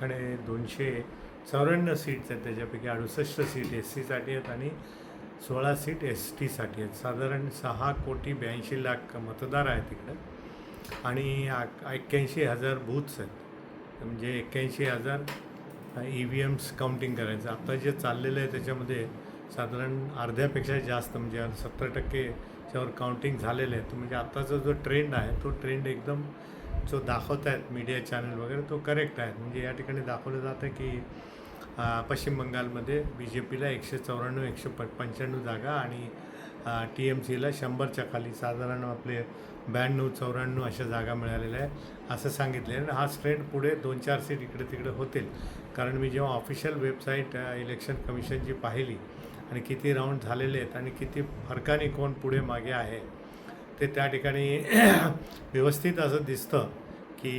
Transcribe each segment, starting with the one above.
आमच्याकडे 294 सीट्स आहेत. त्याच्यापैकी 68 सीट SC साठी आहेत आणि 16 सीट ST साठी आहेत. साधारण 6,82,00,000 मतदार आहेत तिकडं आणि 81,000 बूथ्स आहेत. म्हणजे 81,000 EVMs काउंटिंग करायचं. आता जे चाललेलं आहे त्याच्यामध्ये साधारण अर्ध्यापेक्षा जास्त म्हणजे 70%च्यावर काउंटिंग झालेलं आहे. म्हणजे आत्ताचा जो ट्रेंड आहे तो ट्रेंड एकदम जो दाखवत आहेत मीडिया चॅनल वगैरे तो करेक्ट आहे. म्हणजे या ठिकाणी दाखवलं जातं की पश्चिम बंगालमध्ये BJPला 194 195 जागा आणि TMCला 100च्या खाली साधारण आपले 92-94 अशा जागा मिळालेल्या आहे असं सांगितलं आहे. हा ट्रेंड पुढे 2-4 सीट इकडे तिकडे होतील. कारण मी जेव्हा ऑफिशियल वेबसाईट इलेक्शन कमिशनची पाहिली आणि किती राऊंड झालेले आहेत आणि किती फरकाने कोण पुढे मागे आहे ते त्या ठिकाणी व्यवस्थित असं दिसतं की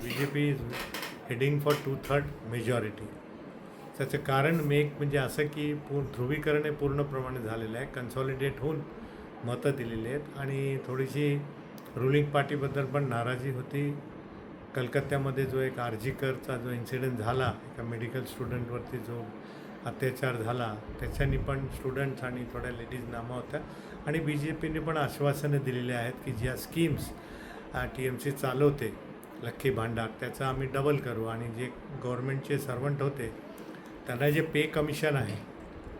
BJP is heading for 2/3 majority. त्याचं कारण मेक म्हणजे असं की ध्रुवीकरण हे पूर्णप्रमाणे झालेलं आहे. कन्सॉलिडेट होऊन मतं दिलेली आहेत आणि थोडीशी रुलिंग पार्टीबद्दल पण नाराजी होती. कलकत्त्यामध्ये जो एक आर्जीकरचा जो इन्सिडेंट झाला एका मेडिकल स्टुडंटवरती जो अत्याचार झाला त्याच्यानी पण स्टुडंट्स आणि थोड्या लेडीज नामा होत्या आणि BJPने पण आश्वासनं दिलेली आहेत की ज्या स्कीम्स TMC चालवते लक्की भांडार त्याचं आम्ही डबल करू आणि जे गव्हर्नमेंटचे सर्वंट होते त्यांना जे पे कमिशन आहे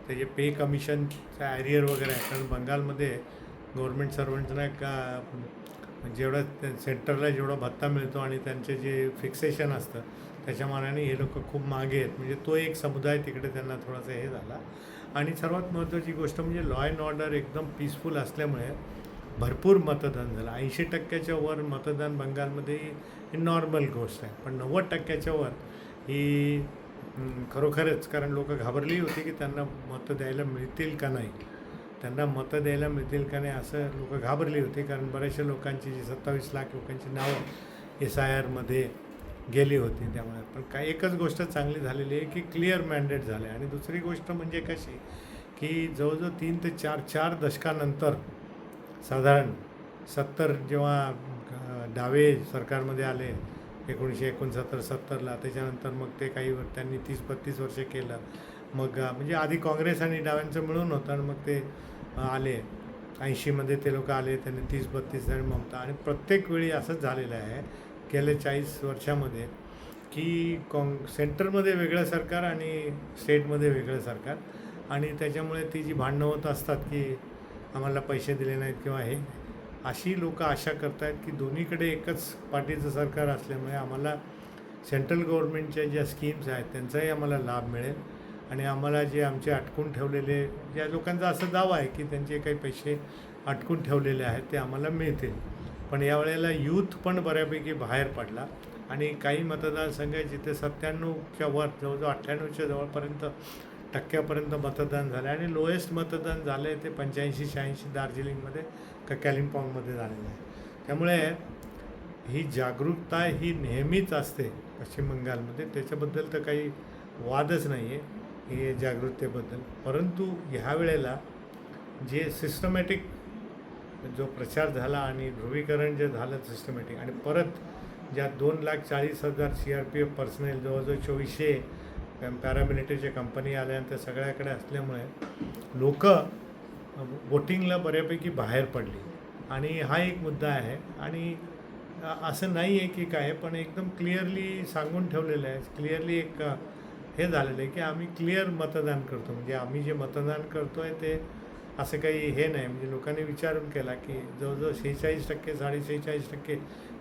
ते जे पे कमिशनचं ॲरियर वगैरे आहे. कारण बंगालमध्ये गव्हर्नमेंट सर्वंट्सना का जेवढा सेंटरला जेवढा भत्ता मिळतो आणि त्यांचे जे फिक्सेशन असतं त्याच्या मानाने हे लोक खूप मागे आहेत. म्हणजे तो एक समुदाय तिकडे त्यांना थोडासा हे झाला. आणि सर्वात महत्त्वाची गोष्ट म्हणजे लॉ अँड ऑर्डर एकदम पीसफुल असल्यामुळे भरपूर मतदान झालं. 80%च्या वर मतदान बंगालमध्ये ही नॉर्मल गोष्ट आहे. पण 90%च्या वर ही खरोखरच कारण लोक घाबरली होती की त्यांना मतं द्यायला मिळतील का नाही, त्यांना मतं द्यायला मिळतील का नाही असं लोक घाबरली होती. कारण बऱ्याचशा लोकांची जी 27 लाख लोकांची नावं SIRमध्ये गेली होती. त्यामुळे पण काय एकच गोष्ट चांगली झालेली आहे की क्लिअर मॅन्डेट झालं आहे. आणि दुसरी गोष्ट म्हणजे कशी की जवळजवळ 3 ते 4 दशकानंतर साधारण 70 जेव्हा डावे सरकारमध्ये आले 1969-70ला त्याच्यानंतर मग ते काही त्यांनी 30-32 वर्षे केलं. मग म्हणजे आधी काँग्रेस आणि डाव्यांचं मिळून होतं आणि मग ते आले 80मध्ये ते लोक आले त्यांनी 30-32 आणि ममता. आणि प्रत्येक वेळी असंच झालेलं आहे गेल्या 40 वर्षामध्ये की सेंटरमध्ये वेगळं सरकार आणि स्टेटमध्ये वेगळं सरकार आणि त्याच्यामुळे ती जी भांडणं होत असतात की आम्हाला पैसे दिले नाहीत किंवा हे अशी लोक आशा करत आहेत की दोन्हीकडे एकच पार्टीचं सरकार असल्यामुळे आम्हाला सेंट्रल गव्हर्नमेंटच्या ज्या स्कीम्स आहेत त्यांचाही आम्हाला लाभ मिळेल आणि आम्हाला जे आमचे अटकून ठेवलेले ज्या लोकांचा असं दावा आहे की त्यांचे काही पैसे अटकून ठेवलेले आहेत ते आम्हाला मिळतील. पण यावेळेला यूथ पण बऱ्यापैकी बाहेर पडला आणि काही मतदारसंघ आहे जिथे 97च्या वर जवळजवळ 98च्या जवळपर्यंत टक्क्यापर्यंत मतदान झालं आणि लोएस्ट मतदान झालं आहे ते 85-86 दार्जिलिंगमध्ये का कॅलिम्पॉंगमध्ये झालेलं आहे. त्यामुळे ही जागरूकता ही नेहमीच असते पश्चिम बंगालमध्ये, त्याच्याबद्दल तर काही वादच नाही आहे हे जागरूकतेबद्दल. परंतु ह्या वेळेला जे सिस्टमॅटिक जो प्रचार झाला आणि ध्रुवीकरण जे झालं सिस्टमॅटिक आणि परत ज्या 2,40,000 CRPF पर्सनल जवळजवळ 2400 पॅरामिलिटरीच्या कंपनी आल्या आणि त्या सगळ्याकडे असल्यामुळे लोक वोटिंगला बऱ्यापैकी बाहेर पडली आणि हा एक मुद्दा आहे. आणि असं नाही आहे की काय पण एकदम क्लिअरली सांगून ठेवलेलं आहे, क्लिअरली एक हे झालेलं आहे की आम्ही क्लिअर मतदान करतो. म्हणजे आम्ही जे मतदान करतो आहे ते असं काही हे नाही. म्हणजे लोकांनी विचारून केला की जवळजवळ 46% 46.5%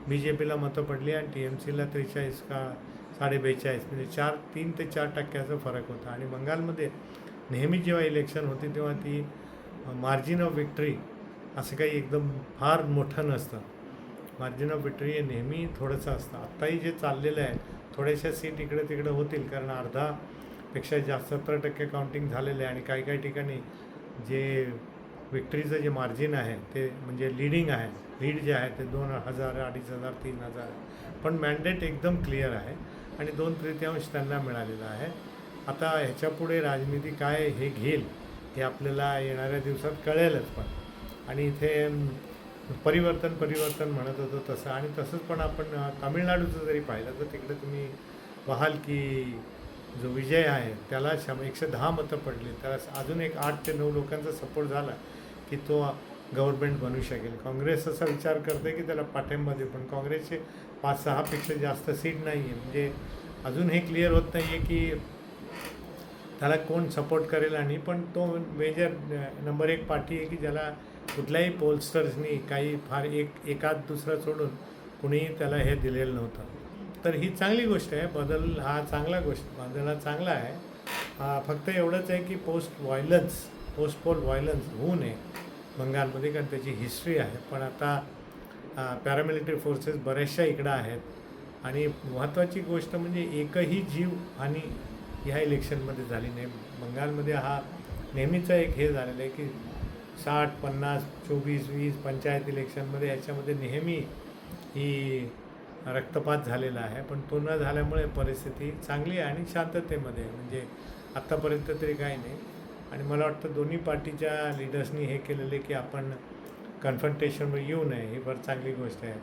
BJPला मतं पडली आणि TMCला 43 का 42.5 म्हणजे 3 ते 4% फरक होता. आणि बंगालमध्ये नेहमी जेव्हा इलेक्शन होते तेव्हा ती मार्जिन ऑफ विक्ट्री असं काही एकदम फार मोठं नसतं. मार्जिन ऑफ विक्ट्री हे नेहमी थोडंसं असतं. आत्ताही जे चाललेलं आहे थोड्याशा सीट इकडे तिकडे होतील कारण अर्धापेक्षा जास्त 70% काउंटिंग झालेलं आहे आणि काही काही ठिकाणी जे विक्ट्रीचं जे मार्जिन आहे ते म्हणजे लीड जे आहे ते 2,000, 2,500, 3,000 पण मॅन्डेट एकदम क्लिअर आहे आणि 2/3 त्यांना मिळालेलं आहे. आता ह्याच्यापुढे राजनीती काय हे घेईल हे आपल्याला येणाऱ्या दिवसात कळेलच. पण आणि इथे परिवर्तन म्हणत होतो तसं आणि तसंच पण आपण तामिळनाडूचं जरी पाहिलं तर तिकडे तुम्ही पाहाल की जो विजय आहे त्याला 110 मतं पडली, त्याला अजून एक 8 ते 9 लोकांचा सपोर्ट झाला की तो गव्हर्नमेंट बनू शकेल. काँग्रेस असा विचार करते की त्याला पाठिंबा देऊ, पण काँग्रेसचे 5-6 पेक्षा जास्त सीट नाही आहे. म्हणजे अजून हे क्लिअर होत नाही आहे की त्याला कोण सपोर्ट करेल. आणि पण तो मेजर नंबर 1 पार्टी आहे की ज्याला कुठल्याही पोलस्टर्सनी काही फार एकात दुसरा सोडून कुणीही त्याला हे दिलेलं नव्हतं. तर ही चांगली गोष्ट आहे. बदल हा बदल हा चांगला आहे. फक्त एवढंच आहे की पोस्ट पोल व्हायलन्स होऊ नये बंगालमध्ये, कारण त्याची हिस्ट्री आहे. पण आता पॅरामिलिटरी फोर्सेस बऱ्याचशा इकडं आहेत आणि महत्त्वाची गोष्ट म्हणजे एकही जीव आणि ह्या इलेक्शनमध्ये झाली नाही. बंगालमध्ये हा नेहमीचा एक हे झालेलं आहे की 60, 50, 24, 20 पंचायत इलेक्शनमध्ये याच्यामध्ये नेहमी ही रक्तपात झालेला आहे. पण तो न झाल्यामुळे परिस्थिती चांगली आहे आणि शांततेमध्ये आहे. म्हणजे आत्तापर्यंत तरी काही नाही. आणि मला वाटतं दोन्ही पार्टीच्या लिडर्सनी हे केलेले की आपण कन्फ्रंटेशनवर येऊ नये, ही फार चांगली गोष्ट आहे.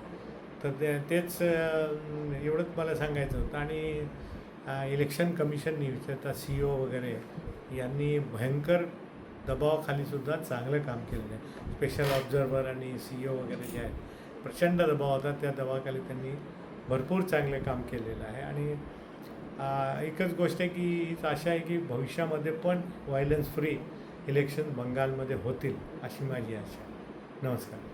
तर तेच एवढंच मला सांगायचं होतं. आणि इलेक्शन कमिशननी विचारता CEO वगैरे यांनी भयंकर दबावाखालीसुद्धा चांगलं काम केलेलं आहे. स्पेशल ऑब्झर्वर आणि CEO वगैरे जे आहेत, प्रचंड दबाव होता, त्या दबावाखाली त्यांनी भरपूर चांगले काम केलेलं आहे. आणि एकच गोष्ट आहे की हीच आशा आहे की भविष्यामध्ये पण व्हायलन्स फ्री इलेक्शन बंगालमध्ये होतील, अशी माझी आशा. नमस्कार.